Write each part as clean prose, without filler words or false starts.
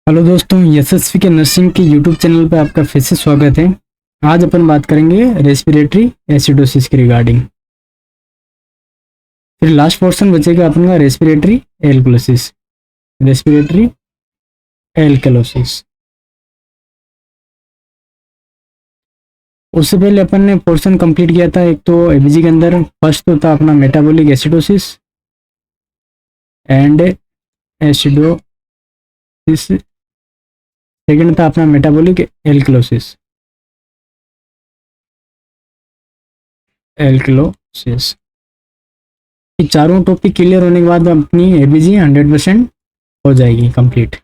Hello दोस्तों, यशस्वी के nursing के यूट्यूब चैनल पर आपका फिर से स्वागत है। आज अपन बात करेंगे रेस्पिरेटरी एसिडोसिस के रिगार्डिंग। फिर लास्ट पोर्शन बचेगा अपन का रेस्पिरेटरी एल्कलोसिस। Respiratory alkalosis. उससे पहले अपन ने पोर्शन कंप्लीट किया था। एक तो एबीजी के अंदर फर्स्ट तो था अपना metabolic acidosis and acidosis. Second था अपना मेटाबॉलिक एल्कलोसिस। एल्कलोसिस ये चारों टॉपिक क्लियर होने के बाद अपनी एबीजी 100% हो जाएगी कंप्लीट।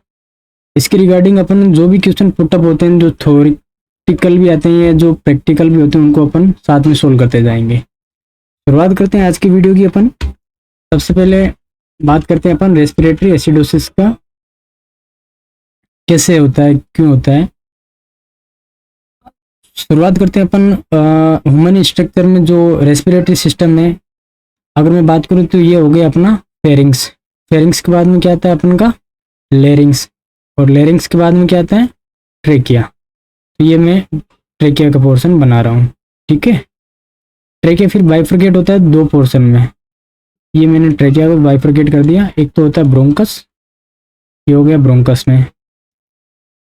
इसके रिगार्डिंग अपन जो भी क्वेश्चन पुटअप होते हैं, जो थ्योरेटिकल भी आते हैं या जो प्रैक्टिकल भी होते हैं, उनको अपन साथ में सोल्व करते जाएंगे। शुरुआत करते हैं आज की वीडियो की। अपन सबसे पहले बात करते हैं अपन रेस्पिरेटरी एसिडोसिस का कैसे होता है, क्यों होता है। शुरुआत करते हैं अपन ह्यूमन स्ट्रक्चर में जो रेस्पिरेटरी सिस्टम है। अगर मैं बात करूं तो ये हो गया अपना फेरिंग्स। फेरिंग्स के बाद में क्या आता है अपन का लेरिंग्स, और लेरिंग्स के बाद में क्या आता है ट्रेकिया। तो ये मैं ट्रेकिया का पोर्शन बना रहा हूँ, ठीक है। ट्रेकिया फिर बाइफरकेट होता है दो पोर्शन में। ये मैंने ट्रेकिया को बाइफरकेट कर दिया। एक तो होता है ब्रोंकस, ये हो गया ब्रोंकस में।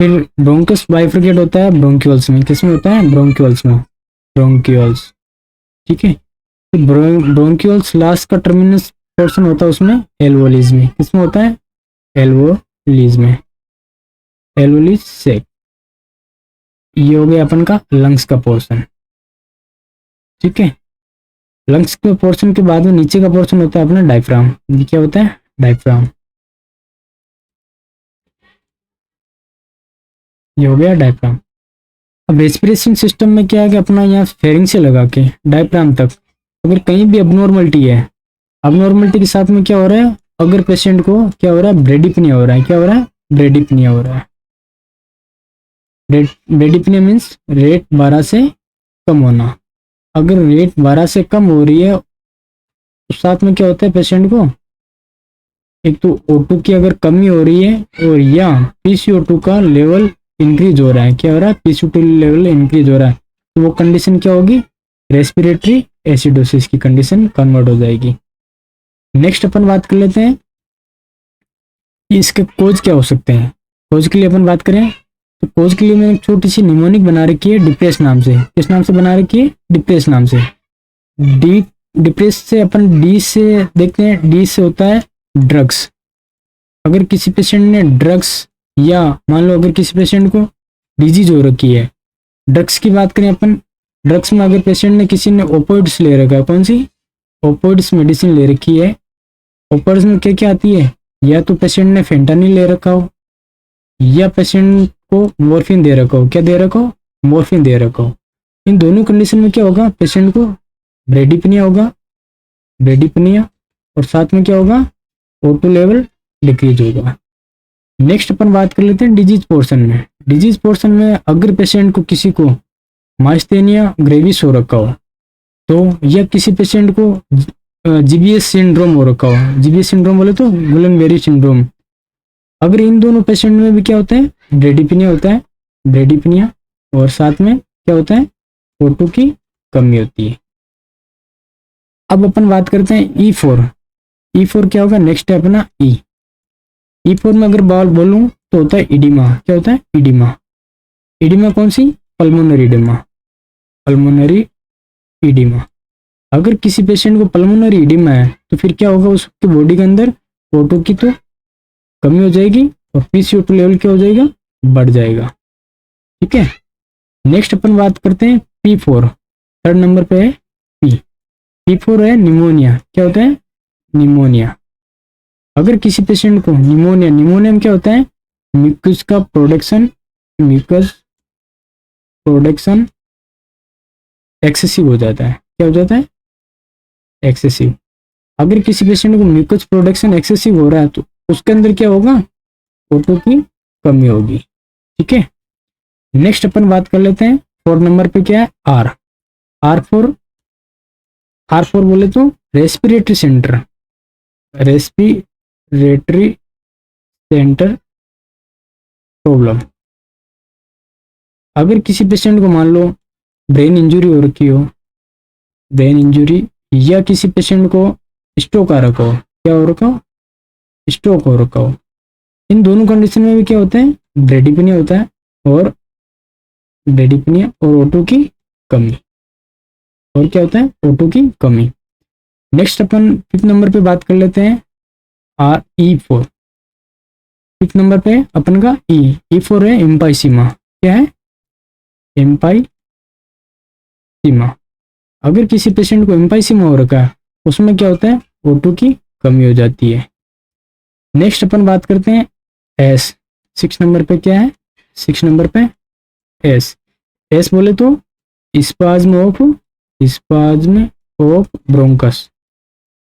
फिर ब्रोंकस बाइफरकेट होता है ब्रोंक्यूल्स में। किस में होता है? ब्रोंक्यूल्स में। ब्रोंक्यूल्स, ठीक है। फिर ब्रोंक्यूल्स लास्ट का टर्मिनस पोर्शन होता है उसमें एल्वोलीज में। किसमें होता है? एल्वोलीज में। एल्वोलीज से ये हो गया अपन का लंग्स का पोर्शन, ठीक है। लंग्स के पोर्शन के बाद में नीचे का पोर्शन होता है अपना डायफ्राम। ये क्या होता है? डायफ्राम। ये हो गया डायफ्राम। अब रेस्पिरेशन सिस्टम में क्या है कि अपना यहाँ फेरिंग से लगा के डायफ्राम तक अगर कहीं भी अबनॉर्मलिटी है, अबनॉर्मलिटी के साथ में क्या हो रहा है, अगर पेशेंट को क्या हो रहा है, ब्रेडिपनिया हो रहा है। क्या हो रहा है? ब्रेडिपनिया हो रहा है। ब्रेडिपनिया मीन्स रेट 12 से कम होना। अगर रेट 12 से कम हो रही है तो साथ में क्या होता है पेशेंट को, एक तो O2 की अगर कमी हो रही है और या PCO2 का लेवल इंक्रीज हो रहा है। क्या हो रहा है? PCO2 लेवल इंक्रीज हो रहा है। तो वो कंडीशन क्या होगी? रेस्पिरेटरी एसिडोसिस की कंडीशन कन्वर्ट हो जाएगी। नेक्स्ट अपन बात कर लेते हैं कि इसके कोज क्या हो सकते हैं। कोज के लिए अपन बात करें तो कोज के लिए मैंने एक छोटी सी निमोनिक बना रखी है डिप्रेस नाम से। किस नाम से बना रखी है? डिप्रेस नाम से। डी डिप्रेस से अपन डी से देखते हैं। डी से होता है ड्रग्स। अगर किसी पेशेंट ने ड्रग्स, या मान लो अगर किसी पेशेंट को डिजीज हो रखी है, ड्रग्स की बात करें अपन, ड्रग्स में अगर पेशेंट ने किसी ने ओपोइड्स ले रखा है, कौन सी ओपोइड्स मेडिसिन ले रखी है, ओपोइड्स में क्या क्या आती है, या तो पेशेंट ने फेंटानिल ले रखा हो या पेशेंट को मॉर्फिन दे रखा हो। क्या दे रखा हो? मॉर्फिन दे रखा हो। इन दोनों कंडीशन में क्या होगा, पेशेंट को ब्रेडिपनिया होगा, ब्रेडिपनिया, और साथ में क्या होगा, O2 लेवल डिक्रीज होगा। नेक्स्ट अपन बात कर लेते हैं डिजीज पोर्शन में। डिजीज पोर्शन में अगर पेशेंट को किसी को माइस्थेनिया ग्रेविस हो रखा हो, तो या किसी पेशेंट को GBS सिंड्रोम हो रखा हो, GBS सिंड्रोम बोले तो गुलेनबेरी सिंड्रोम, अगर इन दोनों पेशेंट में भी क्या होता है, ब्रेडिपनिया होता है, ब्रेडिपनिया, और साथ में क्या होता है, O2 की कमी होती है। अब अपन बात करते हैं E4। E4 क्या होगा? नेक्स्ट है अपना E4 में अगर बोलूं तो होता है इडिमा। क्या होता है? इडिमा। इडिमा कौन सी? Pulmonary oedema. Pulmonary oedema. अगर किसी पेशेंट को पल्मोनरी इडिमा है तो फिर क्या होगा, उसकी बॉडी के अंदर O2 की तो कमी हो जाएगी और PCO2 लेवल क्या हो जाएगा, बढ़ जाएगा, ठीक है। नेक्स्ट अपन बात करते हैं P4। थर्ड नंबर पे है P4 है निमोनिया। क्या होता है? निमोनिया। अगर किसी पेशेंट को निमोनिया, निमोनिया में क्या होता है, म्यूकस का प्रोडक्शन, म्यूकस प्रोडक्शन एक्सेसिव हो जाता है। क्या हो जाता है? एक्सेसिव। अगर किसी पेशेंट को म्यूकस प्रोडक्शन एक्सेसिव हो रहा है तो उसके अंदर क्या होगा, O2 की कमी होगी, ठीक है। नेक्स्ट अपन बात कर लेते हैं 4 नंबर पे क्या है, R4 बोले तो respiratory centre. Respiratory centre problem. अगर किसी पेशेंट को मान लो ब्रेन इंजरी हो रखी हो, ब्रेन इंजरी, या किसी पेशेंट को स्ट्रोक आ रखा हो, क्या हो रखा हो, स्ट्रोक हो रखा हो, इन दोनों कंडीशन में भी क्या होता है, ब्रेडिपनिया होता है, और ब्रेडिपनिया और O2 की कमी, और क्या होता है, O2 की कमी। नेक्स्ट अपन 5th नंबर पे बात कर लेते हैं RE4। 5th नंबर पे अपन का E4 है एम्पाइसीमा। क्या है, एम्पाइसीमा। अगर किसी पेशेंट को एम्पाइसीमा हो रखा है, उसमें क्या होता है, O2 की कमी हो जाती है। नेक्स्ट अपन बात करते हैं S। 6 नंबर पे क्या है, 6 नंबर पे S बोले तो स्पाज्म ऑफ ब्रोंकस।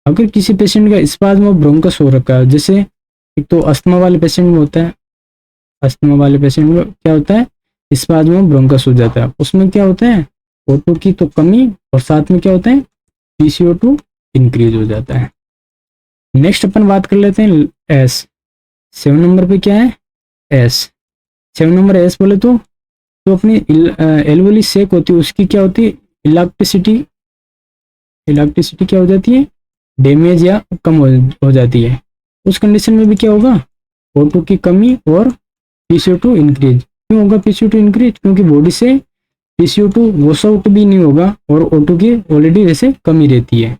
अगर किसी पेशेंट का स्पाज्म ऑफ ब्रोंकस हो रखा है, जैसे एक तो अस्थमा वाले पेशेंट में होता है, अस्थमा वाले पेशेंट में क्या होता है, स्पाज्म ऑफ ब्रोंकस हो जाता है, उसमें क्या होता है, O2 की तो कमी, और साथ में क्या होता है, PCO2 इंक्रीज हो जाता है। नेक्स्ट अपन बात कर लेते हैं S। 7 नंबर पे क्या है, S। 7 नंबर S बोले तो अपनी एल्वोली सेक होती है, उसकी क्या होती है, इलास्टिसिटी क्या हो जाती है, डैमेज या कम हो जाती है। उस कंडीशन में भी क्या होगा, O2 की कमी और PCO2 इंक्रीज। क्यों होगा PCO2 इंक्रीज, क्योंकि बॉडी से PCO2 वॉश आउट भी नहीं होगा, और O2 की ऑलरेडी वैसे कमी रहती है।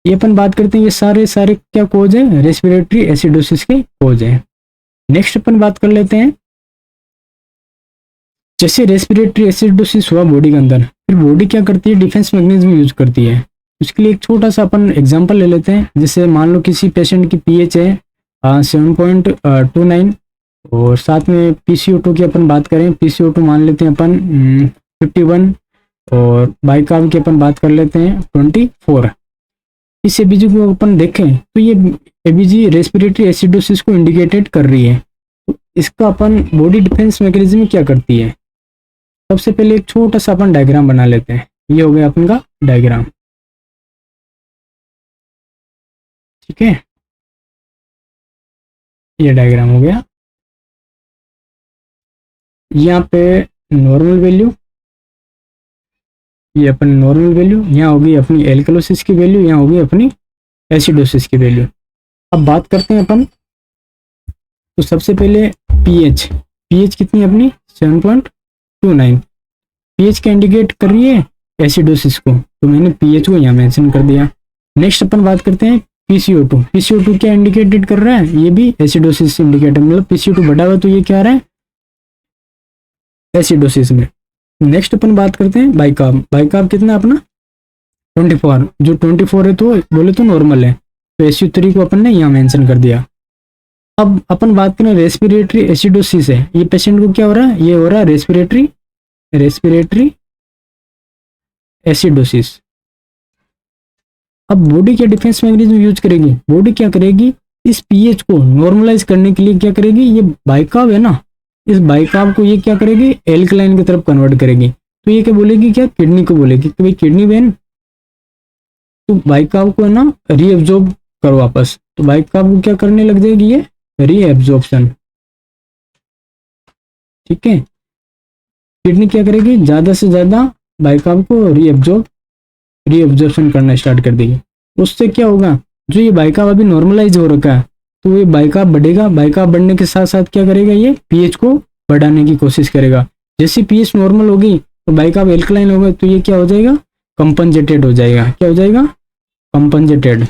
ये अपन बात करते हैं, ये सारे क्या कोज है, रेस्पिरेटरी एसिडोसिस के कोज है। नेक्स्ट अपन बात कर लेते हैं, जैसे रेस्पिरेटरी एसिडोसिस हुआ बॉडी के अंदर, फिर बॉडी क्या करती है, डिफेंस मैकेनिज्म यूज करती है। उसके लिए एक छोटा सा अपन एग्जांपल ले लेते हैं। जैसे मान लो किसी पेशेंट की पीएच है 7.29, और साथ में PCO2 की अपन बात करें, PCO2 मान लेते हैं अपन 51, और बाइकार्ब की अपन बात कर लेते हैं 24। इस एबीजी को अपन देखें तो ये एबीजी रेस्पिरेटरी एसिडोसिस को इंडिकेटेड कर रही है। तो इसका अपन बॉडी डिफेंस मैकेनिज्म क्या करती है, सबसे पहले एक छोटा सा अपन डायग्राम बना लेते हैं। ये हो गया अपन का डायग्राम, ठीक है, ये डायग्राम हो गया। यहाँ पे नॉर्मल वैल्यू, ये अपन नॉर्मल वैल्यू, यहाँ होगी अपनी एल्कलोसिस की वैल्यू, यहाँ होगी अपनी एसिडोसिस की वैल्यू। अब बात करते हैं अपन, तो सबसे पहले पीएच कितनी है अपनी 7.29। पीएच का इंडिकेट कर रही है एसिडोसिस को, तो मैंने पीएच को यहाँ मेंशन कर दिया। नेक्स्ट अपन बात करते हैं PCO2 क्या इंडिकेटेड कर रहा है, ये भी एसिडोसिस इंडिकेटर, मतलब PCO2 बढ़ा हुआ तो ये क्या आ रहा है, एसिडोसिस में। नेक्स्ट अपन बात करते हैं बाइकार्ब कितना अपना 24, जो 24 है तो बोले तो नॉर्मल है, तो SU3 को अपन ने यहाँ मेंशन कर दिया। अब अपन बात करें रेस्पिरेटरी एसिडोसिस है, ये पेशेंट को क्या हो रहा है, ये हो रहा है रेस्पिरेटरी एसिडोसिस। अब बॉडी क्या डिफेंस मैकेनिज्म यूज करेगी, बॉडी क्या करेगी, इस पीएच को नॉर्मलाइज करने के लिए क्या करेगी, ये बाइकार्ब है ना, इस बाइकार्ब को ये क्या करेगी, एल्कलाइन की तरफ कन्वर्ट करेगी। तो ये क्या बोलेगी, क्या किडनी को बोलेगी कि भाई किडनी वेन, तो बाइकार्ब को है ना रीएब्जॉर्ब करो वापस, तो बाइकार्ब को क्या करने लग जाएगी, ये रीएब्जॉर्प्शन, ठीक है। किडनी क्या करेगी, ज्यादा से ज्यादा बाइकार्ब को रीएब्जॉर्प्शन करना स्टार्ट कर देगी। उससे क्या होगा, जो ये बाइकार्ब अभी नॉर्मलाइज हो रखा है, तो ये बाइकार्ब बढ़ेगा, बाइकार्ब बढ़ने के साथ साथ क्या करेगा, ये पीएच को बढ़ाने की कोशिश करेगा। जैसे पीएच नॉर्मल होगी तो बाइकार्ब एल्कलाइन होगा, तो ये क्या हो जाएगा, कंपनजेटेड हो जाएगा। क्या हो जाएगा, कंपनजेटेड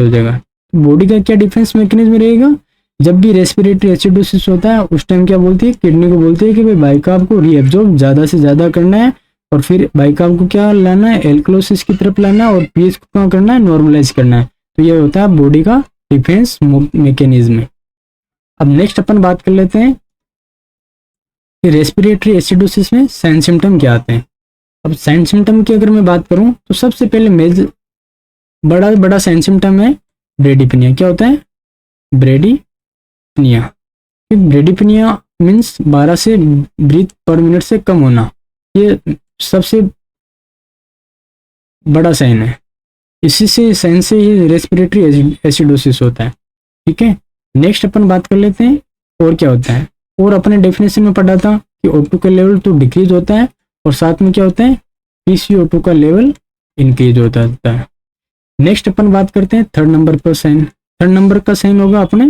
हो जाएगा। बॉडी का क्या डिफेंस मैकेनिज्म रहेगा, जब भी रेस्पिरेटरी एसिडोसिस होता है उस टाइम क्या बोलती है, किडनी को बोलती है कि भाई बाइकार्ब को रीएब्जॉर्ब ज्यादा से ज्यादा करना है, और फिर बाइकार्ब को क्या लाना है, एल्कलोसिस की तरफ लाना है, और पीएच को क्या करना है, नॉर्मलाइज करना है। तो ये होता है बॉडी का डिफेंस मैकेनिज्म। अब नेक्स्ट अपन बात कर लेते हैं कि रेस्पिरेटरी एसिडोसिस में साइन सिम्टम क्या आते हैं। अब साइन सिम्टम की अगर मैं बात करूं तो सबसे पहले बड़ा साइन सिम्टम है ब्रेडिपनिया। क्या होता है, ब्रेडिपनिया मीन्स 12 से ब्रीथ पर मिनट से कम होना, ये सबसे बड़ा साइन है। इसी से साइन से ही रेस्पिरेटरी एसिडोसिस होता है, ठीक है। नेक्स्ट अपन बात कर लेते हैं और क्या होता है। और अपने डेफिनेशन में पढ़ा था कि O2 का लेवल तो डिक्रीज होता है और साथ में क्या होता है, PCO2 का लेवल इंक्रीज होता है। नेक्स्ट अपन बात करते हैं थर्ड नंबर पर साइन। थर्ड नंबर का साइन होगा अपने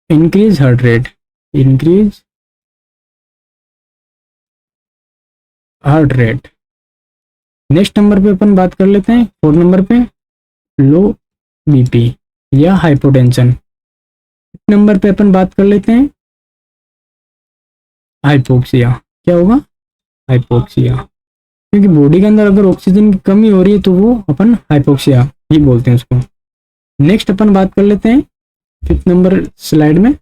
increase heart rate, increase heart rate. Next number पे अपन बात कर लेते हैं फोर्थ नंबर पे लो बीपी या हाइपोटेंशन। नंबर पे अपन बात कर लेते हैं हाइपोक्सिया। क्या होगा, हाइपोक्सिया, क्योंकि बॉडी के अंदर अगर ऑक्सीजन की कमी हो रही है तो वो अपन हाइपोक्सिया ही बोलते हैं उसको। नेक्स्ट अपन बात कर लेते हैं फिफ्थ नंबर स्लाइड में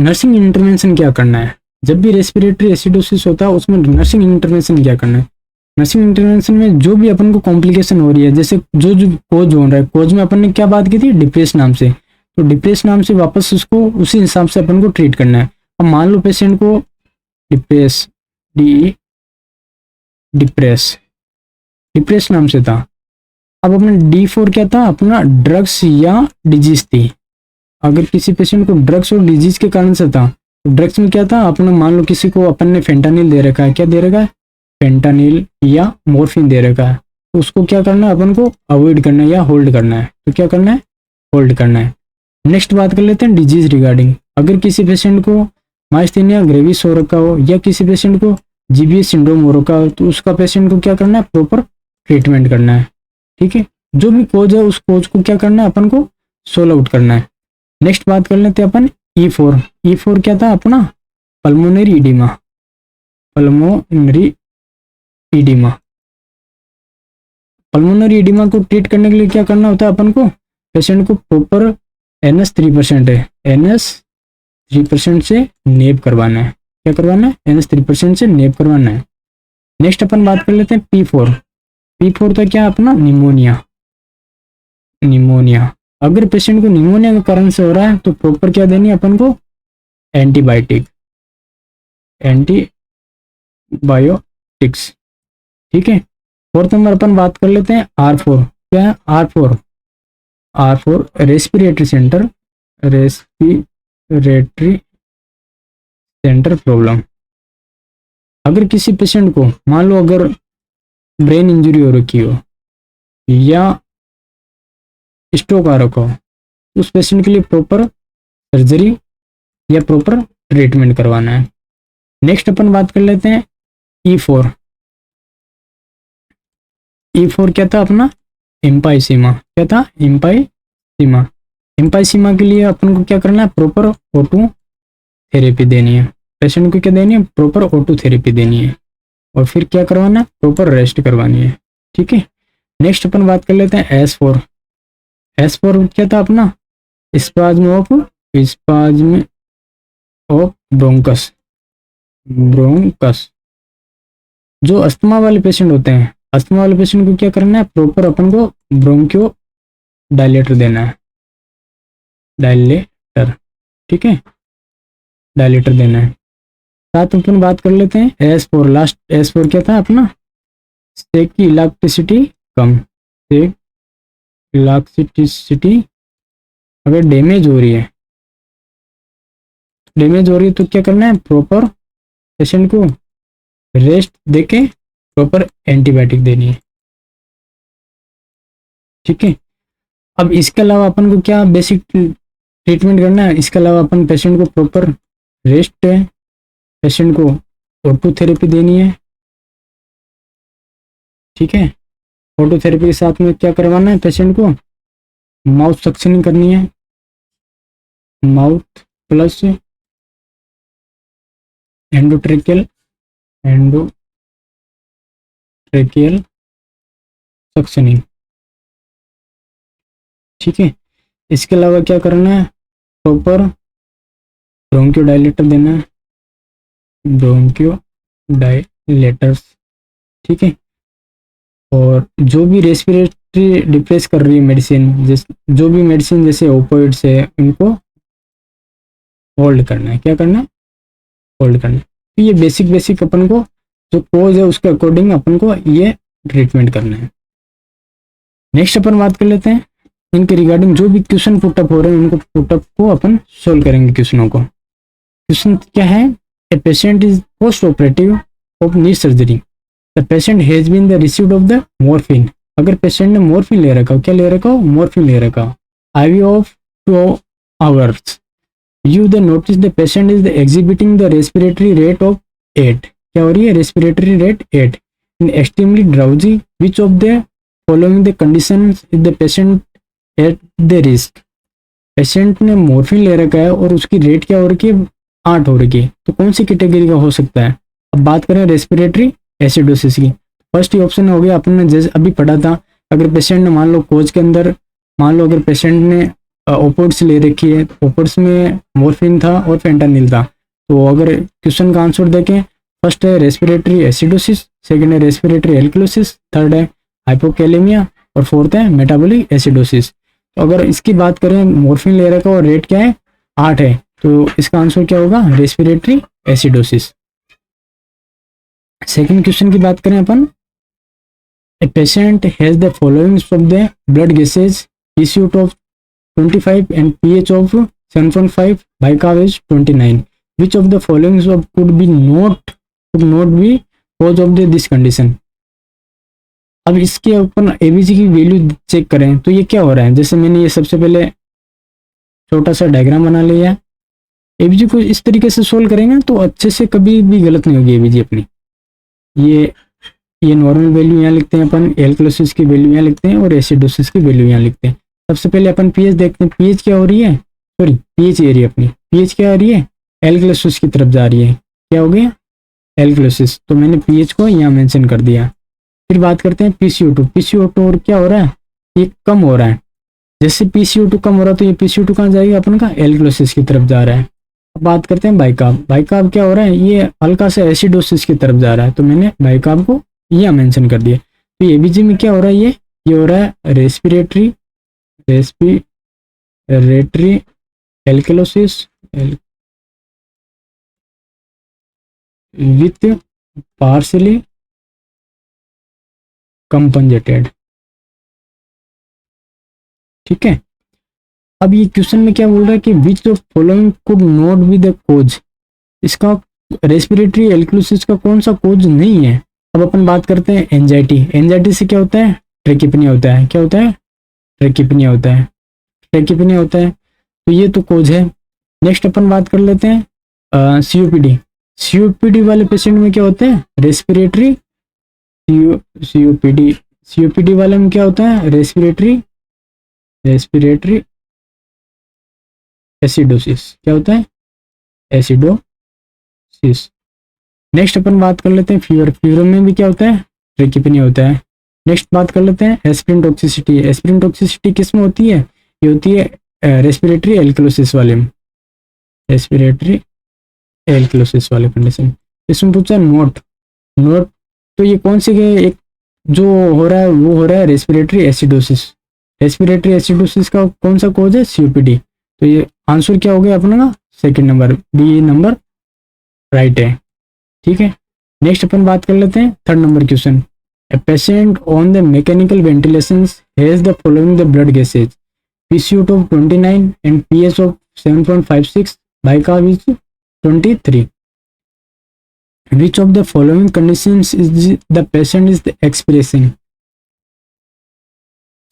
नर्सिंग इंटरवेंशन क्या करना है। जब भी रेस्पिरेटरी एसिडोसिस होता है उसमें नर्सिंग इंटरवेंशन क्या करना है। नर्सिंग इंटरवेंशन में जो भी अपन को कॉम्प्लिकेशन हो रही है, जैसे जो जो कोज हो रहा है, कोज में अपन ने क्या बात की थी, डिप्रेस नाम से, तो डिप्रेस नाम से वापस उसको उसी हिसाब से अपन को ट्रीट करना है। अब मान लो पेशेंट को डिप्रेस डिप्रेस नाम से था। अब अपना D4 क्या था, अपना ड्रग्स या डिजीज थी। अगर किसी पेशेंट को ड्रग्स और डिजीज के कारण से था, तो ड्रग्स में क्या था, अपना मान लो किसी को अपन ने फेंटानिल दे रखा है, क्या दे रखा है, फेंटानिल या मॉर्फिन दे रखा है, तो उसको क्या करना है, अपन को अवॉइड करना है या होल्ड करना है। तो क्या करना है, होल्ड करना है। नेक्स्ट बात कर लेते हैं डिजीज रिगार्डिंग। अगर किसी पेशेंट को माइस्थेनिया ग्रेविस हो रखा हो या किसी पेशेंट को GBS सिंड्रोम हो रखा हो, तो उसका पेशेंट को क्या करना है, प्रॉपर ट्रीटमेंट करना है। ठीक है, जो भी कोज है उस कोज को क्या करना है, अपन को सोल्व आउट करना है। नेक्स्ट बात कर लेते हैं अपन E4 क्या था, अपना पल्मोनरी इडीमा। पल्मोनरी इडीमा को ट्रीट करने के लिए क्या करना होता है, अपन को पेशेंट को प्रॉपर NS 3% है, NS 3% से नेप करवाना है। क्या करवाना है, NS 3% से नेप करवाना है। नेक्स्ट अपन बात कर लेते हैं P4 तो क्या, अपना निमोनिया। अगर पेशेंट को निमोनिया के कारण से हो रहा है तो प्रॉपर क्या देनी है अपन को, एंटीबायोटिक्स। ठीक है, फोर्थ नंबर अपन बात कर लेते हैं R4। क्या है, R4 रेस्पिरेटरी सेंटर प्रॉब्लम। अगर किसी पेशेंट को मान लो अगर ब्रेन इंजरी हो रखी हो या स्ट्रोक आ रखा हो, उस पेशेंट के लिए प्रॉपर सर्जरी या प्रॉपर ट्रीटमेंट करवाना है। नेक्स्ट अपन बात कर लेते हैं E4 क्या था, अपना एम्पाइसीमा। क्या था, एम्पाइसीमा के लिए अपन को क्या करना है, प्रॉपर O2 थेरेपी देनी है। पेशेंट को क्या देनी है, प्रॉपर O2 थेरेपी देनी है और फिर क्या करवाना है, प्रॉपर रेस्ट करवानी है। ठीक है, नेक्स्ट अपन बात कर लेते हैं S4 क्या था, अपना स्पाज्म ऑफ ब्रोंकस। जो अस्थमा वाले पेशेंट होते हैं, अस्थमा वाले पेशेंट को क्या करना है, प्रॉपर अपन को ब्रोंकियो डायलेटर देना है, ठीक है, डायलेटर देना है। साथ अपन बात कर लेते हैं S4 लास्ट। S4 क्या था, अपना सेक की इलास्टिसिटी कम। अगर डैमेज हो रही है तो क्या करना है, प्रॉपर पेशेंट को रेस्ट देके प्रॉपर एंटीबायोटिक देनी है। ठीक है, अब इसके अलावा अपन को क्या बेसिक ट्रीटमेंट करना है, इसके अलावा अपन पेशेंट को प्रॉपर रेस्ट है, पेशेंट को O2 थेरेपी देनी है। ठीक है, O2 थेरेपी के साथ में क्या करवाना है, पेशेंट को माउथ सक्शनिंग करनी है, माउथ प्लस एंडोट्रेकियल सक्शनिंग। ठीक है, इसके अलावा क्या करना है, प्रॉपर ब्रोंकियोडायलेटर देना है, ब्रोंकियोडायलेटर्स। ठीक है, और जो भी रेस्पिरेटरी डिप्रेस कर रही है मेडिसिन, जो भी मेडिसिन जैसे ओपोइड्स है, उनको होल्ड करना है। क्या करना है, होल्ड करना है। तो ये बेसिक अपन को जो कोज है उसके अकॉर्डिंग अपन को ये ट्रीटमेंट करना है। नेक्स्ट अपन बात कर लेते हैं इनके रिगार्डिंग जो भी क्वेश्चन पुटअप हो रहे हैं उनको पुटअप को अपन सोल्व करेंगे। क्वेश्चनों को, क्वेश्चन क्या है, a patient is post operative of knee surgery, the patient has been the received of the morphine. अगर पेशेंट ने मॉर्फिन ले रखा हो, क्या ले रखा हो, मॉर्फिन ले रखा हो, IV of 2 hours, you the notice the patient is the exhibiting the respiratory rate of 8, क्या हो रही है, respiratory rate 8, in extremely drowsy, which of the following the condition is the patient at the risk. Patient ने morphine ले रखा है और उसकी रेट क्या हो रखी है, 8 हो रखी है, तो कौन सी कैटेगरी का हो सकता है। अब बात करें रेस्पिरेटरी एसिडोसिस की, फर्स्ट ही ऑप्शन हो गया, अपन ने जैसे अभी पढ़ा था, अगर पेशेंट ने मान लो कोच के अंदर, मान लो अगर पेशेंट ने ओपोड्स ले रखी है, ओपोड्स में मॉर्फिन था और फेंटानिल था, तो अगर क्वेश्चन का आंसर देखें, फर्स्ट है रेस्पिरेटरी एसिडोसिस, सेकंड है रेस्पिरेटरी एल्कलोसिस, थर्ड है हाइपोकैलेमिया और फोर्थ है मेटाबॉलिक एसिडोसिस। तो अगर इसकी बात करें, मॉर्फिन ले रखा और रेट क्या है, 8 है, तो इसका आंसर क्या होगा, रेस्पिरेटरी एसिडोसिस। सेकंड क्वेश्चन की बात करें अपन, a patient has the following of the blood gases, PCO2 of 25 and pH of 7.5, bicarb is 29, which of the following of could not be cause of this condition। अब इसके अपन ABG की value check करें तो ये क्या हो रहा है, जैसे मैंने ये सबसे पहले छोटा सा डायग्राम बना लिया है, ABG को इस तरीके से सोल्व करेंगे तो अच्छे से कभी भी गलत नहीं होगी ABG अपनी। ये नॉर्मल वैल्यू यहाँ लिखते हैं अपन, एल्कलोसिस की वैल्यू यहाँ लिखते हैं और एसिडोसिस की वैल्यू यहाँ लिखते हैं। सबसे पहले अपन पीएच देखते हैं, पीएच क्या हो रही है, सॉरी पीएच एरिया अपनी, पीएच क्या हो रही है, एल्कलोसिस की तरफ जा रही है, क्या हो गया, एल्कलोसिस, तो मैंने पीएच को यहाँ मेंशन कर दिया। फिर बात करते हैं PCO2, PCO2 और क्या हो रहा है, ये कम हो रहा है, जैसे PCO2 कम हो रहा है तो ये PCO2 कहाँ जाएगा अपन का, एल्कलोसिस की तरफ जा रहा है। अब बात करते हैं बाइकार्ब, बाइकार्ब क्या हो रहा है, ये हल्का सा एसिडोसिस की तरफ जा रहा है, तो मैंने बाइकार्ब को यहाँ मेंशन कर दिया। तो ABG में क्या हो रहा है, ये हो रहा है respiratory alkalosis with partially compensated, ठीक है। अब ये क्वेश्चन में क्या बोल रहा है कि which of following could not be the cause, इसका रेस्पिरेटरी एल्कलोसिस का कौन सा कोज नहीं है। अब अपन बात करते हैं एंजाइटी, एंजाइटी से क्या होता है, ट्रैकिपनिया होता है, क्या होता है, ट्रैकिपनिया होता है, ट्रैकिपनिया होता है, तो ये तो कोज है। नेक्स्ट अपन बात कर लेते हैं COPD, COPD वाले पेशेंट में क्या होता है, रेस्पिरेटरी COPD वाले में क्या होता है, रेस्पिरेटरी एसिडोसिस, क्या होता है, एसिडोसिस। नेक्स्ट अपन बात कर लेते हैं फीवर, फीवर में भी क्या होता है, ट्रैकिपनिया होता है। नेक्स्ट बात कर लेते हैं एस्पिरिन टॉक्सिसिटी, एस्पिरिन टॉक्सिसिटी किस में होती है, ये होती है रेस्पिरेटरी एल्कलोसिस वाले में, रेस्पिरेटरी एल्कलोसिस वाले कंडीशन। इसमें पूछा नोट, तो ये कौन सी एक जो हो रहा है वो हो रहा है रेस्पिरेटरी एसिडोसिस, रेस्पिरेटरी एसिडोसिस का कौन सा कोज है, COPD, तो ये आंसर क्या हो गया अपना का, second number, B number right है, ठीक है। नेक्स्ट अपन बात कर लेते हैं third number question, a patient on the mechanical ventilation has the following the blood gases, PCO2 of 29 and pH of 7.56, bicarb is 23, which of the following conditions is the patient is expressing।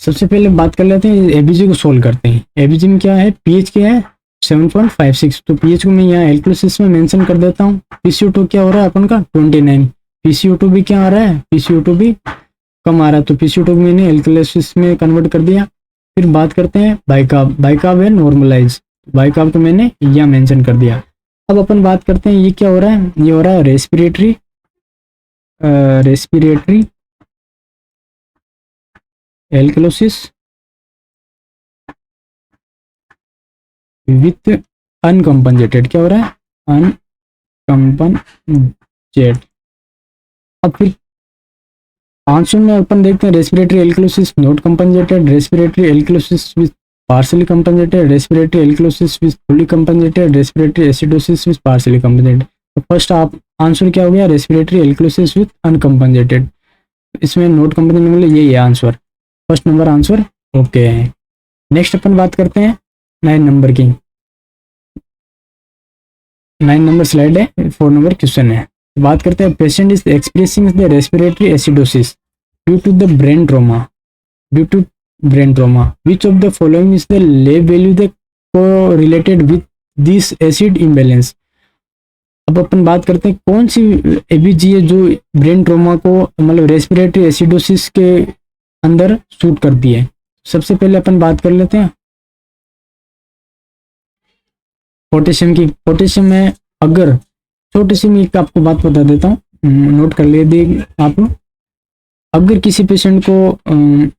सबसे पहले बात कर लेते हैं ABG को solve करते हैं। ABG में क्या है, पीएच क्या है 7.56, तो पीएच को मैं यहाँ एल्कलोसिस में मेंशन कर देता हूँ। PCO2 क्या हो रहा है अपन का 29, PCO2 भी क्या आ रहा है, PCO2 भी कम आ रहा है, तो PCO2 को मैंने एल्कलोसिस में कन्वर्ट कर दिया। फिर बात करते हैं बाइकार्ब, बाइकार्ब है नॉर्मलाइज, बाइकार्ब को मैंने यहाँ मेंशन कर दिया। अब अपन बात करते हैं ये क्या हो रहा है, ये हो रहा है रेस्पिरेटरी एल्कलोसिस विथ अनकम्पनसेटेड, क्या हो रहा है, अनकम्पनसेटेड। अब फिर आंसर में अपन देखते हैं respiratory alkalosis not compensated, respiratory alkalosis with partially compensated, respiratory alkalosis with fully compensated, respiratory acidosis with partially compensated. तो फर्स्ट आप आंसर क्या हो गया, रेस्पिरेटरी एल्कलोसिस विथ अनकम्पनसेटेड, इसमें नॉट कंपनसेटेड, मतलब यही है answer, first number answer okay है। नेक्स्ट अपन बात करते हैं 9 नंबर की। 9 नंबर स्लाइड है, 4 नंबर क्वेश्चन है। बात करते हैं patient is expressing the respiratory acidosis due to the brain trauma, due to brain trauma which of the following is the lab value the correlated with this acid imbalance. अब अपन बात करते हैं कौन सी एबीजी है जो brain trauma को मतलब रेस्पिरेटरी एसिडोसिस के अंदर सूट करती है। सबसे पहले अपन बात कर लेते हैं पोटेशियम की। पोटेशियम में अगर छोटी सी मैं आपको बात बता देता हूँ, नोट कर लीजिए आप। अगर किसी पेशेंट को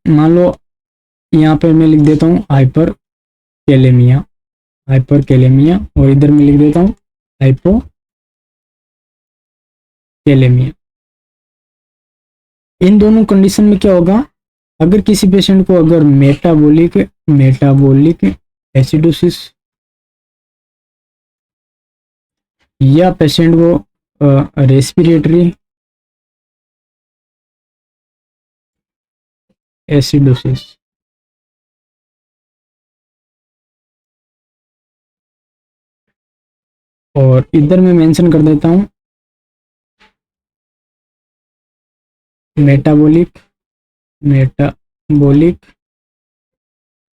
मान लो यहाँ पे मैं लिख देता हूँ हाइपर कैलेमिया, हाइपर कैलेमिया, और इधर मैं लिख देता हूँ हाइपो कैलेमिया। इन दोनों कंडीशन में क्या होगा, अगर किसी पेशेंट को अगर मेटाबॉलिक एसिडोसिस या पेशेंट को रेस्पिरेटरी एसिडोसिस और इधर मैं मेंशन कर देता हूं metabolic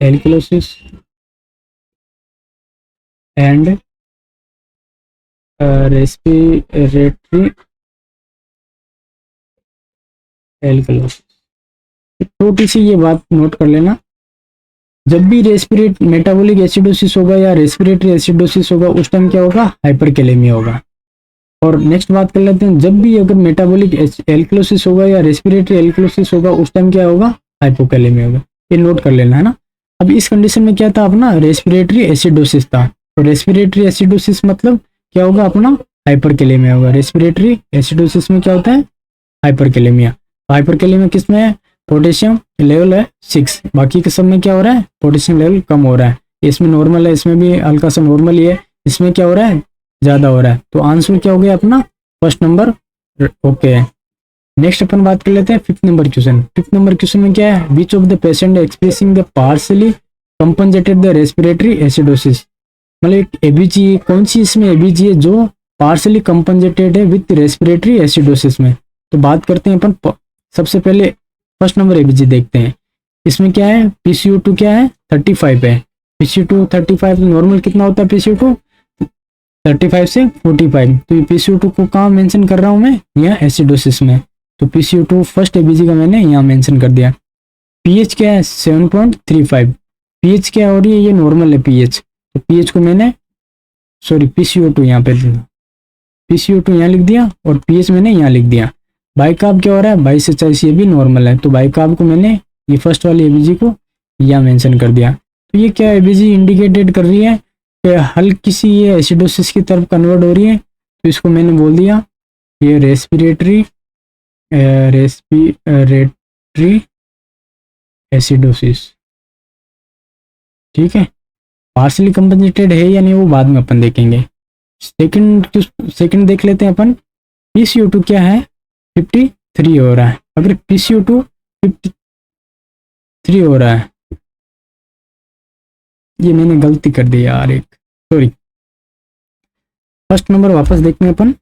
alkalosis and respiratory alkalosis. छोटी सी ये बात नोट कर लेना, जब भी मेटाबॉलिक एसिडोसिस होगा या रेस्पिरेटरी एसिडोसिस होगा उस टाइम क्या होगा, हाइपरकैलेमिया होगा। और नेक्स्ट बात कर लेते हैं, जब भी अगर मेटाबॉलिक एल्कलोसिस होगा या रेस्पिरेटरी एल्कलोसिस होगा उस टाइम क्या होगा, हाइपोकैलेमिया होगा। ये नोट कर लेना है ना। अब इस कंडीशन में क्या था अपना, रेस्पिरेटरी एसिडोसिस था, तो रेस्पिरेटरी एसिडोसिस मतलब क्या होगा अपना, हाइपरकैलेमिया होगा। रेस्पिरेटरी एसिडोसिस में क्या होता है, हाइपरकैलेमिया। हाइपरकैलेमिया किस में है, पोटेशियम लेवल है 6, बाकी के सब में क्या हो रहा है, पोटेशियम लेवल कम हो रहा है। इसमें नॉर्मल है, इसमें भी हल्का सा नॉर्मल ही है, इसमें क्या हो रहा है, ज्यादा हो रहा है। तो आंसर क्या हो गया अपना, फर्स्ट नंबर ओके है। नेक्स्ट अपन बात कर लेते हैं 5th number question. 5th number question में क्या है, विच of the patient expressing the partially compensated the respiratory acidosis. मतलब एबीजी कौन सी इसमें एबीजी है जो पार्शियली कंपनसेटेड है विथ रेस्पिरेटरी एसिडोसिस में। तो बात करते हैं अपन सबसे पहले फर्स्ट नंबर एबीजी देखते हैं। इसमें क्या है, PCO2 क्या है 35 है, PCO2 35, नॉर्मल कितना होता है PCO2 35 से 45। तो ये PCO2 को कहाँ मेंशन कर रहा हूँ मैं, यहाँ एसिडोसिस में। तो PCO2 फर्स्ट एबीजी का मैंने यहाँ मेंशन कर दिया। पीएच क्या है 7.35, पीएच क्या हो रही है, ये नॉर्मल है पीएच, तो पीएच को मैंने PCO2 यहाँ पे PCO2 यहाँ लिख दिया और पीएच मैंने यहाँ लिख दिया। बाइकार्ब क्या हो रहा है 22 से 40, ये भी नॉर्मल है, तो बाइकार्ब को मैंने ये फर्स्ट वाली एबीजी को यहाँ मेंशन कर दिया। तो ये क्या एबीजी इंडिकेटेड कर रही है कि हल्की सी ये एसिडोसिस की तरफ कन्वर्ट हो रही है, तो इसको मैंने बोल दिया ये रेस्पिरेटरी एसिडोसिस। ठीक है, पार्शियली कंपनसेटेड है या नहीं वो बाद में अपन देखेंगे। सेकंड देख लेते हैं अपन। PCO2 क्या है 53 हो रहा है। अगर PCO2 53 हो रहा है, ये मैंने गलती कर दी यार, एक सॉरी। फर्स्ट नंबर वापस देखते हैं अपन।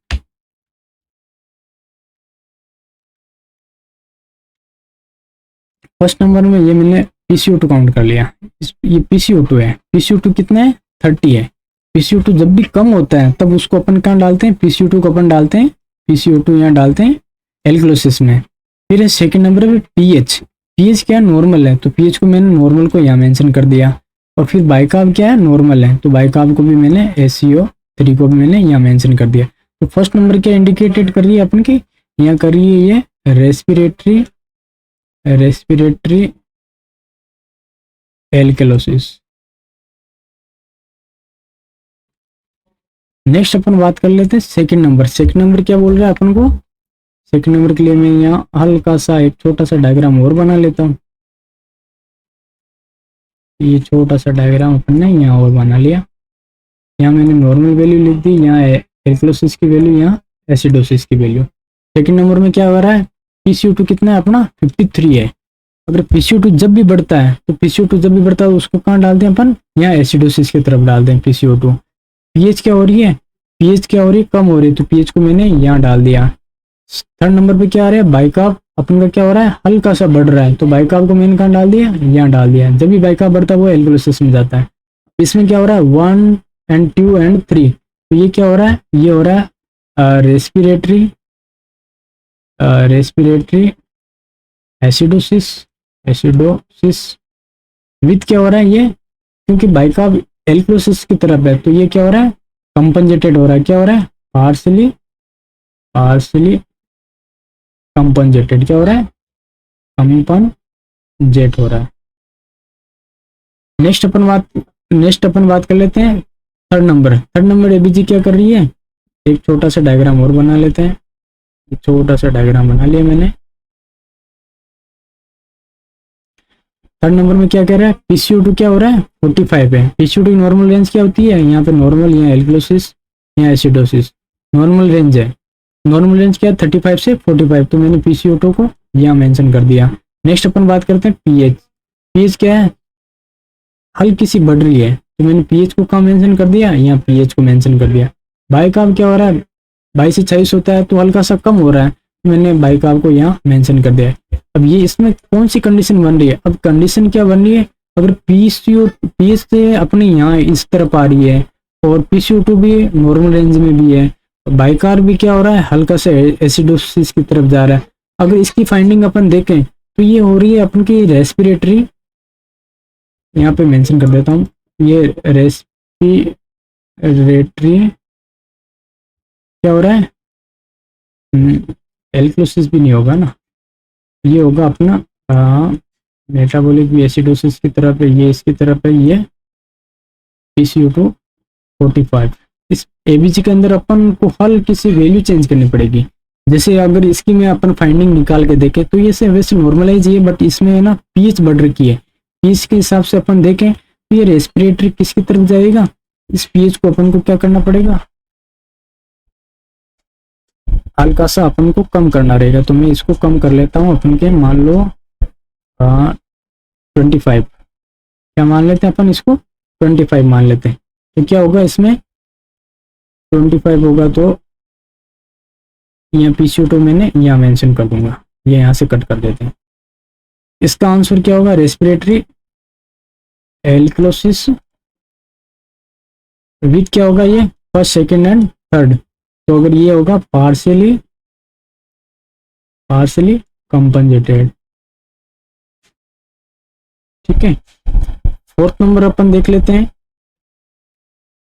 फर्स्ट नंबर में ये मैंने PCO2 काउंट कर लिया, ये PCO2 है। PCO2 कितना है 30 है। PCO2 जब भी कम होता है तब उसको अपन कहाँ डालते हैं, PCO2 को अपन डालते हैं, PCO2 यहाँ डालते हैं एल्कलोसिस में। फिर सेकंड नंबर पे पीएच क्या नॉर्मल है, तो पीएच को मैंने नॉर्मल को यहाँ मेंशन कर दिया। और फिर बाइकार्ब क्या है नॉर्मल है, तो बाइकार्ब को भी मैंने SCO3 को भी मैंने यहाँ मेंशन कर दिया। तो फर्स्ट नंबर क्या इंडिकेटेड कर रही है अपन की, यहाँ कर रही है ये रेस्पिरेटरी एल्कलोसिस। नेक्स्ट अपन बात कर लेते हैं सेकंड नंबर। सेकंड नंबर क्या बोल रहा है अपन को, सेकंड नंबर के लिए मैं यहाँ हल्का सा एक छोटा सा डायग्राम और बना लेता हूँ। ये छोटा सा डायग्राम अपन ने यहाँ और बना लिया। यहाँ मैंने नॉर्मल वैल्यू लिख दी, यहाँ एल्कलोसिस की वैल्यू, यहाँ एसिडोसिस की वैल्यू। सेकंड नंबर में क्या हो रहा है, PCO2 कितना है अपना 53 है। अगर PCO2 जब भी बढ़ता है तो PCO2 जब भी बढ़ता है उसको कहाँ डालते हैं अपन, यहाँ एसिडोसिस की तरफ डालते हैं PCO2। पीएच क्या हो रही है, पीएच क्या हो रही है, कम हो रही है, तो पीएच को मैंने यहाँ डाल दिया। थर्ड नंबर पे क्या आ रहा है, बाइकार्ब अपन का क्या हो रहा है, हल्का सा बढ़ रहा है, तो बाइकार्ब को मैंने कहाँ डाल दिया, यहाँ डाल दिया। जब भी बाइकार्ब बढ़ता है वो एल्कोलिसिस में जाता है। इसमें क्या हो रहा है 1 and 2 and 3, तो ये क्या हो रहा है, ये हो रहा है रेस्पिरेटरी एसिडोसिस, एसिडोसिस विथ क्या हो रहा है ये, क्योंकि बाइकार्ब एल्कोलिसिस की तरफ है तो ये क्या हो रहा है, कंपनजेटेड हो रहा है। क्या हो रहा है, पार्सली कंपनजेटेड, क्या हो रहा है, कंपनजेट हो रहा है। नेक्स्ट अपन बात कर लेते हैं थर्ड नंबर एबीजी क्या कर रही है, एक छोटा सा डायग्राम और बना लेते हैं। एक छोटा सा डायग्राम बना लिया मैंने। थर्ड नंबर में क्या कह रहा है, PCO2 क्या हो रहा है 45 है। PCO2 की नॉर्मल रेंज क्या होती है, यहाँ पे नॉर्मल, यहाँ एल्कोलिसिस, यहाँ एसिडोसिस, नॉर्मल रेंज है। नॉर्मल रेंज क्या है 35 से 45, तो मैंने PCO2 को यहाँ मेंशन कर दिया। नेक्स्ट अपन बात करते हैं पीएच क्या है, हल्की सी बढ़ रही है, तो मैंने पीएच को कहाँ मेंशन कर दिया, यहाँ पीएच को मेंशन कर दिया। बाइकार्ब क्या हो रहा है 22 से 26 होता है तो हल्का सा कम हो रहा है, तो मैंने बाइकार्ब को यहाँ मेंशन कर दिया। अब ये इसमें कौन सी कंडीशन बन रही है, अब कंडीशन क्या बन रही है, अगर पीएच से अपने यहाँ इस तरफ आ रही है और PCO2 भी नॉर्मल रेंज में भी है, बाइकार्ब भी क्या हो रहा है हल्का सा एसिडोसिस की तरफ जा रहा है। अगर इसकी फाइंडिंग अपन देखें तो ये हो रही है अपन की रेस्पिरेटरी, यहाँ पे मेंशन कर देता हूँ, ये रेस्पिरेटरी क्या हो रहा है, एल्कोलिसिस भी नहीं होगा ना, ये होगा अपना मेटाबॉलिक भी एसिडोसिस की तरफ है, ये इसकी तरफ है, ये PCO2 45। इस एबीजी के अंदर अपन को हल्की सी वैल्यू चेंज करनी पड़ेगी। जैसे अगर इसकी में अपन फाइंडिंग निकाल के देखें तो ये से वैसे नॉर्मलाइज है, बट इसमें ना पीएच बढ़ रखी है। पीएच के हिसाब से अपन देखें तो ये रेस्पिरेटरी किसकी तरफ जाएगा, इस पीएच को अपन को क्या करना पड़ेगा, हल्का सा अपन को कम करना रहेगा। तो मैं इसको कम कर लेता हूँ अपन के, मान लो 25, क्या मान लेते हैं अपन इसको 25 मान लेते हैं। तो क्या होगा इसमें 25 होगा तो यहाँ PCO2 मैंने यहाँ मेंशन कर दूंगा, ये यहाँ से कट कर देते हैं। इसका आंसर क्या होगा, रेस्पिरेटरी एल्कोलिसिस विथ क्या होगा, ये फर्स्ट सेकंड एंड थर्ड, तो अगर ये होगा पार्शियली कंपनजेटेड। ठीक है, फोर्थ नंबर अपन देख लेते हैं।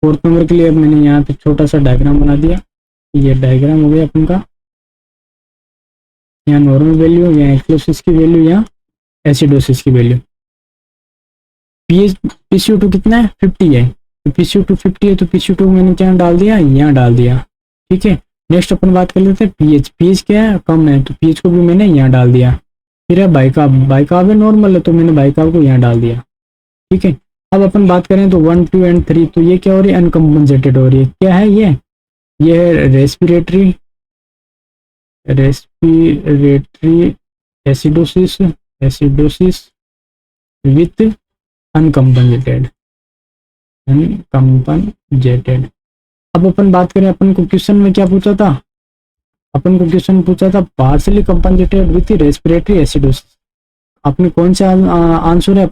फोर्थ नंबर के लिए अब मैंने यहाँ पे छोटा सा डायग्राम बना दिया, ये डायग्राम हो गया अपन का, यहाँ नॉर्मल वैल्यू, यहाँ एल्कोलिसिस की वैल्यू, यहाँ एसिडोसिस की वैल्यू। PCO2 कितना है 50 है, तो PCO2 50 है तो PCO2 मैंने क्या डाल दिया, यहाँ डाल दिया। ठीक है, नेक्स्ट अपन बात कर लेते हैं पीएच क्या है कम है, तो पीएच को भी मैंने यहाँ डाल दिया। फिर है बाइकार्ब है नॉर्मल है, तो मैंने बाइकार्ब को यहाँ डाल दिया। ठीक है, अब अपन बात करें तो 1 2 and 3, तो ये क्या हो रही है, अनकम्पनसेटेड हो रही है। क्या है ये है रेस्पिरेटरी एसिडोसिस विथ अनकम्पनसेटेड। अब अपन बात करें, अपन को क्वेश्चन में क्या पूछा था, अपन को क्वेश्चन पूछा था partially compensated with respiratory acidosis. अपने कौन सा आंसर है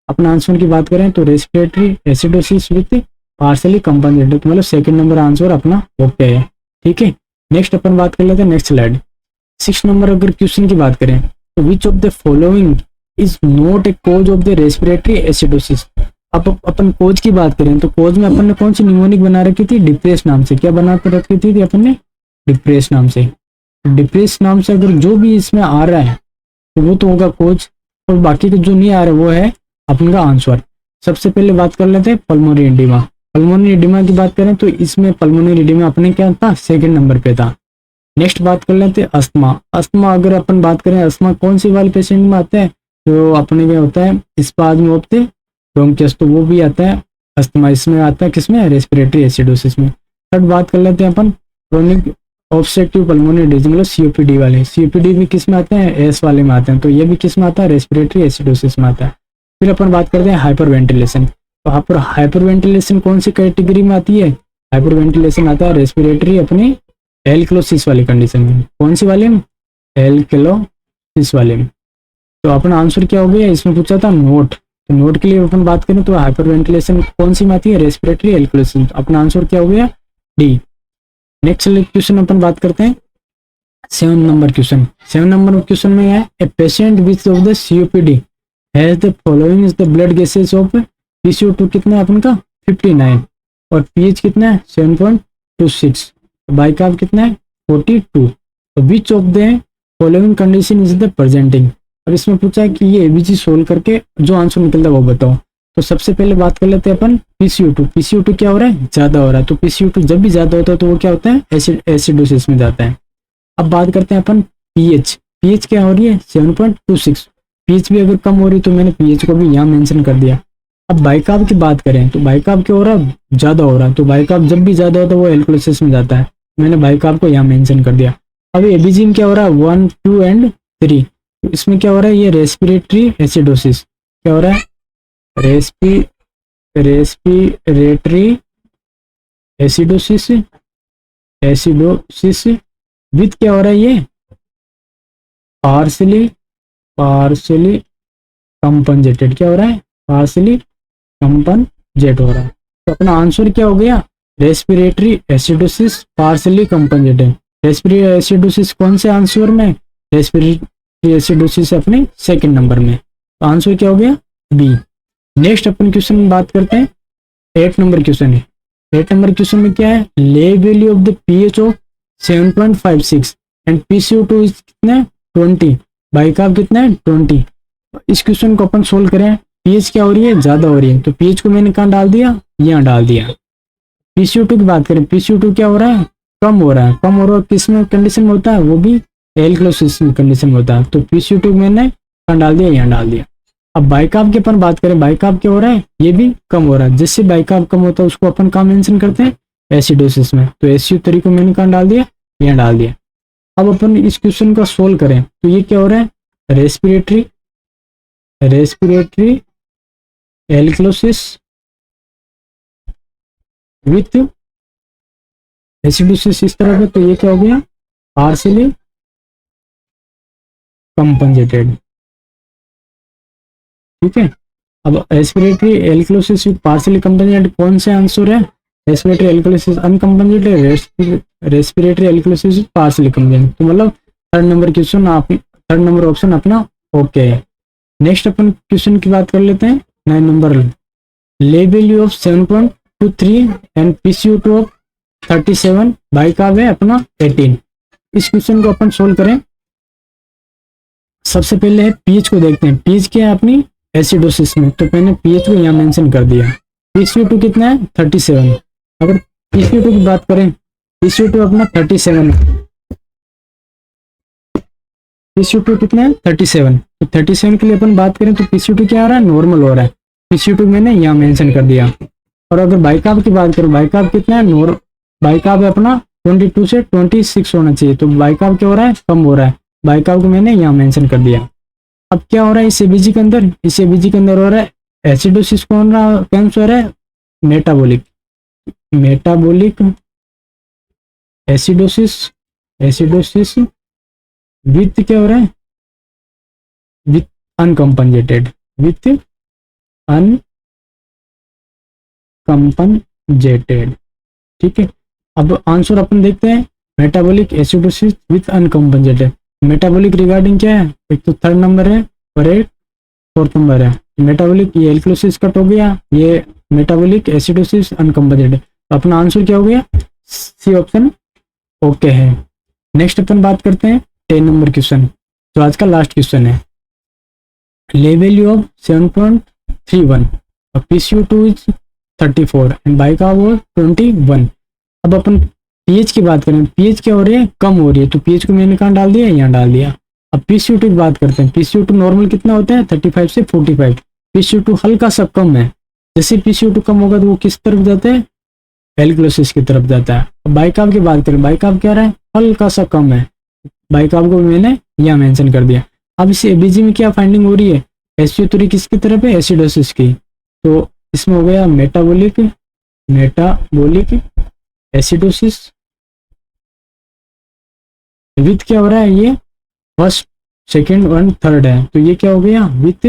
अपना आंसर की बात करें तो respiratory acidosis with partially compensated, मतलब सेकंड नंबर आंसर अपना ओके है। ठीक है, नेक्स्ट अपन बात कर लेते हैं, नेक्स्ट स्लाइड 6 नंबर। अगर क्वेश्चन की बात करें तो विच of the following is not a cause of the respiratory acidosis. अब अपन कोज की बात करें तो कोज में अपन ने कौन सी निमोनिक बना रखी थी, डिप्रेस नाम से। क्या बना कर रखी थी अपन ने, डिप्रेस नाम से। डिप्रेस नाम से अगर जो भी इसमें आ रहा है तो वो तो होगा कोज, और बाकी के जो नहीं आ रहा वो है अपन का आंसर। सबसे पहले बात कर लेते हैं पल्मोनरी एडिमा। पल्मोनरी एडिमा की बात करें तो इसमें पल्मोनरी एडिमा अपने क्या था, सेकंड नंबर पे था। नेक्स्ट बात कर लेते हैं अस्थमा। अस्थमा अगर अपन बात करें, अस्थमा कौन सी वाले पेशेंट में आता है, तो अपने क्या होता है स्पाज्म ऑफ द ब्रोंकियस, तो वो भी आता है अस्थमा। इसमें आता है किसमें, रेस्पिरेटरी एसिडोसिस में। थर्ड बात कर लेते हैं अपन क्रोनिक ऑब्स्ट्रक्टिव पल्मोनरी डिजीज मतलब सीओपीडी वाले, सीओपीडी भी किस में आते हैं, एस वाले में आते हैं, तो ये भी किस में आता है, रेस्पिरेटरी एसिडोसिस में आता है। फिर अपन बात करते हैं हाइपर वेंटिलेशन। तो यहाँ पर हाइपर वेंटिलेशन कौन सी कैटेगरी में आती है, हाइपर वेंटिलेशन आता है रेस्पिरेटरी अपनी एल्क्लोसिस वाली कंडीशन में। कौन सी वाले में, एल्क्लोसिस वाले में। तो अपना आंसर क्या हो गया, इसमें पूछा था नोट, तो नोट के लिए अपन बात करें तो हाइपर वेंटिलेशन कौन सी में आती है, रेस्पिरेटरी एल्क्लोसिस। अपना आंसर क्या हो गया, डी। नेक्स्ट क्वेश्चन अपन बात करते हैं 7 नंबर क्वेश्चन। 7 नंबर क्वेश्चन में है a patient which of the COPD has the following is the blood gases of PCO two कितना है अपन का 59 और पीएच कितना है 7.26, बाइकार्ब कितना है 42। तो विच of the following condition is the presenting. अब इसमें पूछा है कि ये एबीसी सोल्व करके जो आंसर निकलता है वो बताओ। तो सबसे पहले बात कर लेते हैं अपन पीसीओ2। पीसीओ2 क्या हो रहा है, ज्यादा हो रहा है, तो पीसीओ2 जब भी ज्यादा होता है तो वो क्या होता है, एसिडोसिस में जाता है। अब बात करते हैं अपन पीएच। पीएच क्या हो रही है 7.26, पीएच भी अगर कम हो रही है तो मैंने पीएच को भी यहाँ मेंशन कर दिया। अब बाइकार्ब की बात करें तो बाइकार्ब क्या हो रहा है, ज्यादा हो रहा है, तो बाइकार्ब जब भी ज्यादा होता है वो एल्कोलिसिस में जाता है, मैंने बाइकार्ब को यहाँ मेंशन कर दिया। अब एबीजी में क्या हो रहा है 1, 2 एंड 3, तो इसमें क्या हो रहा है, ये रेस्पिरेटरी एसिडोसिस क्या हो रहा है, रेस्पिरेटरी एसिडोसिस विथ क्या हो रहा है, ये पार्शली कंपनजेटेड क्या हो रहा है, पार्शली कंपनजेट हो रहा है। तो अपना आंसर क्या हो गया, respiratory acidosis partially compensated. Respiratory acidosis कौन से आंसर में, रेस्पिरेटरी एसिडोसिस अपने सेकंड नंबर में, तो आंसर क्या हो गया बी। नेक्स्ट अपन क्वेश्चन में बात करते हैं 8 नंबर क्वेश्चन है। 8 नंबर क्वेश्चन में क्या है, ले value of the pH of 7.56 and PCO two is कितना है 20, बाइकार्ब कितना है 20। इस क्वेश्चन को अपन सोल्व करें, पीएच क्या हो रही है, ज्यादा हो रही है, तो पीएच को मैंने कहाँ डाल दिया, यहाँ डाल दिया। पीसीओ2 की बात करें, पीसीओ2 क्या हो रहा है, कम हो रहा है, कम हो रहा है किस में कंडीशन में होता है, वो भी एल्कोलिसिस कंडीशन में होता है, तो पीसीओ2 मैंने कहाँ डाल दिया, यहाँ डाल दिया। अब बाइकार्ब की अपन बात करें, बाइकार्ब क्या हो रहा है, ये भी कम हो रहा है, जिससे बाइकार्ब कम होता है उसको अपन कहाँ मेंशन करते हैं, एसिडोसिस में, तो SU3 को मैंने कहाँ डाल दिया, यहाँ डाल दिया। अब अपन इस क्वेश्चन को सोल्व करें तो ये क्या हो रहा है, रेस्पिरेटरी एल्कोलिसिस विथ एसिडोसिस इस तरह का, तो ये क्या हो गया पार्शियली कंपनजेटेड, ठीक है। अब respiratory alkalosis with partially compensated कौन से आंसर है, respiratory alkalosis uncompensated, respiratory alkalosis with partially compensated, तो मतलब 3rd number question third number option अपना ओके है। नेक्स्ट अपन क्वेश्चन की बात कर लेते हैं 9 नंबर, ले value of 7.23 and PCO two of 37, bicarb है अपना 18। इस क्वेश्चन को अपन सोल्व करें, सबसे पहले पीएच को देखते हैं, पीएच क्या है अपनी एसिडोसिस में, तो मैंने पीएच को यहाँ मेंशन कर दिया। पीसीओ2 कितना है 37, अगर पीसीओ2 की बात करें, पीसीओ2 अपना 37, पीसीओ2 कितना है 37, तो 37 के लिए अपन बात करें तो पीसीओ2 क्या आ रहा है, नॉर्मल हो रहा है, पीसीओ2 मैंने यहाँ मेंशन कर दिया। और अगर बाइकार्ब की बात करें, बाइकार्ब कितना है, बाइकार्ब अपना 22 से 26 होना चाहिए, तो बाइकार्ब क्या हो रहा है, कम हो रहा है, बाइकार्ब को मैंने यहाँ मेंशन कर दिया। अब क्या हो रहा है इस एबीजी के अंदर, इस एबीजी के अंदर हो रहा है एसिडोसिस, कौन रहा कैंसर है, मेटाबॉलिक एसिडोसिस विथ क्या हो रहा है, विथ अनकंपनजेटेड, ठीक है। अब आंसर अपन देखते हैं, metabolic acidosis with uncompensated. Metabolic regarding क्या है, एक तो 3rd नंबर है और एक 4th नंबर है। मेटाबॉलिक ये एल्कोलिसिस कट हो गया, ये मेटाबॉलिक एसिडोसिस अनकंपनजेटेड, तो अपना आंसर क्या हो गया, सी ऑप्शन ओके है। नेक्स्ट अपन बात करते हैं 10 नंबर क्वेश्चन, जो आज का लास्ट क्वेश्चन है। ले वैल्यू ऑफ 7.31 और पीसीओ2 इज 34 एंड बाइकार्ब 21। अब अपन पीएच की बात करें, पीएच क्या हो रही है, कम हो रही है, तो पीएच को मैंने कहाँ डाल दिया, यहाँ डाल दिया। अब पीसीओ2 की बात करते हैं, पीसीओ2 नॉर्मल कितना होता है 35 से 45, पीसीओ2 हल्का सा कम है, जैसे पीसीओ2 कम होगा तो वो किस तरफ जाता है, एल्कोलिसिस की तरफ जाता है। अब बाइकार्ब की बात करें, बाइकार्ब क्या रहा है हल्का सा कम है, बाई कार्ब को मैंने यहाँ मेंशन कर दिया। अब इस एबीजी में क्या फाइंडिंग हो रही है, SpO3 किसकी तरफ है, एसिडोसिस की। तो इसमें हो गया मेटाबॉलिक एसिडोसिस विथ क्या हो रहा है, ये फर्स्ट सेकेंड और थर्ड है, तो ये क्या हो गया विथ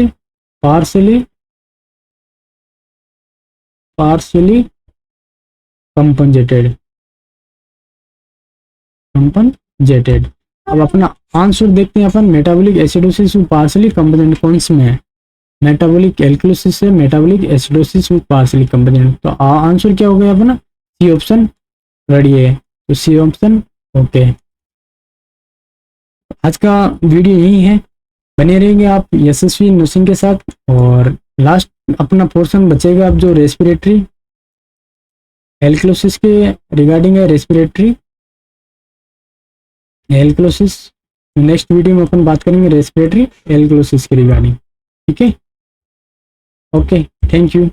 पार्शली कंपनजेटेड। अब अपना आंसर देखते हैं अपन, मेटाबॉलिक एसिडोसिस पार्शली कंपनजेटेड कौन से में है, मेटाबॉलिक एल्कलोसिस से मेटाबॉलिक एसिडोसिस विद पार्शली कंपनजेटेड। तो आंसर क्या हो गया अपना, सी ऑप्शन रेडी है, तो सी ऑप्शन ओके। आज का वीडियो यही है, बने रहेंगे आप यशस्वी नर्सिंग के साथ। और लास्ट अपना पोर्शन बचेगा अब जो रेस्पिरेटरी एल्कलोसिस के रिगार्डिंग है, रेस्पिरेटरी एल्कलोसिस। नेक्स्ट वीडियो में अपन बात करेंगे रेस्पिरेटरी एल्कलोसिस के रिगार्डिंग। ठीक है, ओके, थैंक यू।